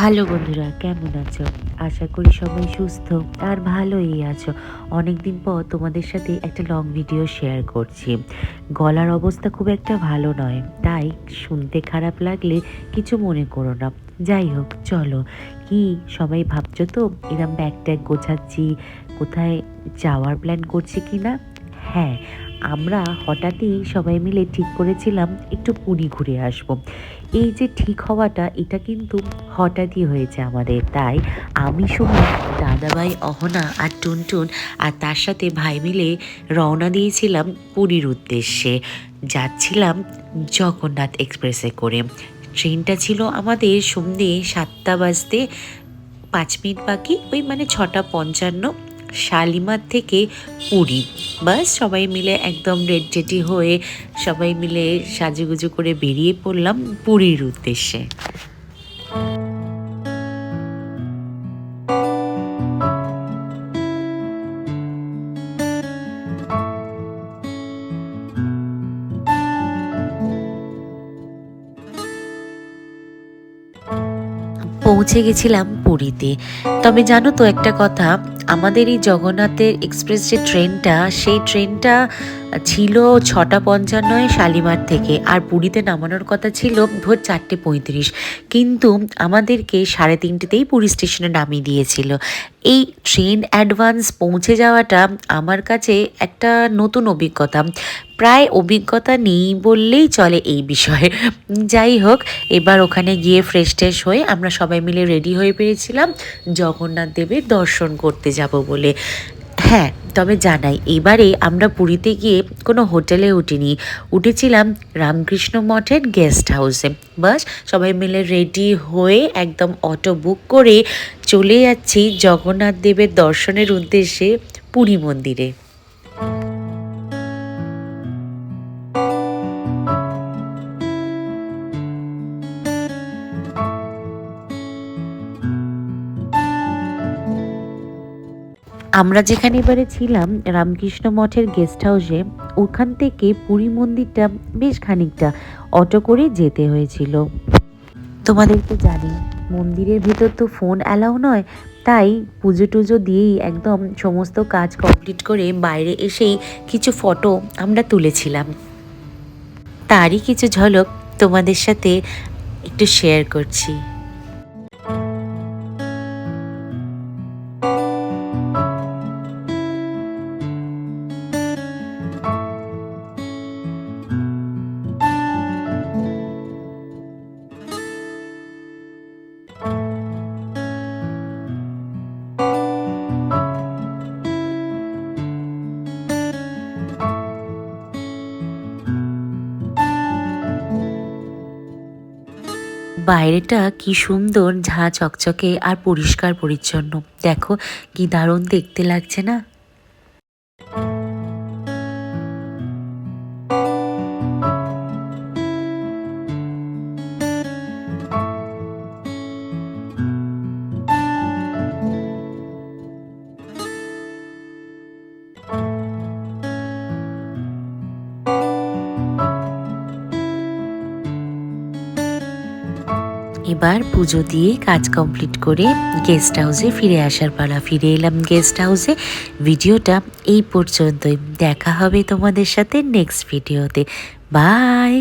Hello বন্ধুরা, কেমন আছো? আশা করি সবাই সুস্থ আর ভালোই আছো। অনেকদিন পর তোমাদের সাথে একটা লং ভিডিও শেয়ার করছি। গলার অবস্থা খুব একটা ভালো নয়, তাই শুনতে খারাপ লাগলে কিছু মনে করো না। যাই হোক, চলো। কি সবাই ভাবছো তো এরম ব্যাগ ট্যাগ গোছাচ্ছি, কোথায় যাওয়ার প্ল্যান করছি কি না? হ্যাঁ, আমরা হঠাৎই সবাই মিলে ঠিক করেছিলাম একটু পুরী ঘুরে আসবো। এই যে ঠিক হওয়াটা, এটা কিন্তু হঠাৎই হয়েছে আমাদের। তাই আমি, সুমন, দাদাভাই অহনা আর টুনটুন আর তার সাথে ভাই মিলে রওনা দিয়েছিলাম পুরীর উদ্দেশ্যে। যাচ্ছিলাম জগন্নাথ এক্সপ্রেসে করে। ট্রেনটা ছিল আমাদের সন্ধ্যে 7:05 বাকি, ওই মানে 6:55, শালিমার থেকে পুরী। বাস সবাই মিলে একদম রেডি হয়ে সবাই মিলে সাজুগুজু করে বেরিয়ে পড়লাম পুরীর উদ্দেশ্যে। পৌঁছে গেছিলাম পুরীতে। তবে জানো তো একটা কথা, আমাদের এই জগন্নাথের এক্সপ্রেস যে ট্রেনটা, সেই ট্রেনটা ছিল 6:55 শালিমার থেকে, আর পুরীতে নামানোর কথা ছিল ভোর 4:35, কিন্তু আমাদেরকে 3:30তেই পুরী স্টেশনে নামিয়ে দিয়েছিল। এই ট্রেন অ্যাডভান্স পৌঁছে যাওয়াটা আমার কাছে একটা নতুন অভিজ্ঞতা, প্রায় অভিজ্ঞতা নেই বললেই চলে এই বিষয়ে। যাই হোক, এবার ওখানে গিয়ে ফ্রেশ ট্রেশ হয়ে আমরা সবাই মিলে রেডি হয়ে পেরেছিলাম জগন্নাথ দেবের দর্শন করতে যাব বলে। হ্যাঁ, তবে জানাই, এবারে আমরা পুরীতে গিয়ে কোনো হোটেলে উঠিনি, উঠেছিলাম রামকৃষ্ণ মঠের গেস্ট হাউসে। বাস সবাই মিলে রেডি হয়ে একদম অটো বুক করে চলে যাচ্ছি জগন্নাথ দেবের দর্শনের উদ্দেশ্যে পুরী মন্দিরে। আমরা যেখানে এবারে ছিলাম রামকৃষ্ণ মঠের গেস্ট হাউসে, ওখান থেকে পুরী মন্দিরটা বেশ খানিকটা অটো করে যেতে হয়েছিল। তোমাদের তো জানি, মন্দিরের ভিতর তো ফোন অ্যালাউ নয়, তাই পুজো টুজো দিয়েই একদম সমস্ত কাজ কমপ্লিট করে বাইরে এসেই কিছু ফটো আমরা তুলেছিলাম। তারই কিছু ঝলক তোমাদের সাথে একটু শেয়ার করছি। বাইরেটা কি সুন্দর, ঝাঁ চকচকে আর পরিষ্কার পরিচ্ছন্ন। দেখো কি দারুণ দেখতে লাগছে না? এবার পুজো দিয়ে কাজ কমপ্লিট করে গেস্ট হাউসে ফিরে আসার পালা। ফিরে এলাম গেস্ট হাউসে। ভিডিওটা এই পর্যন্তই। দেখা হবে তোমাদের সাথে নেক্সট ভিডিওতে। বাই।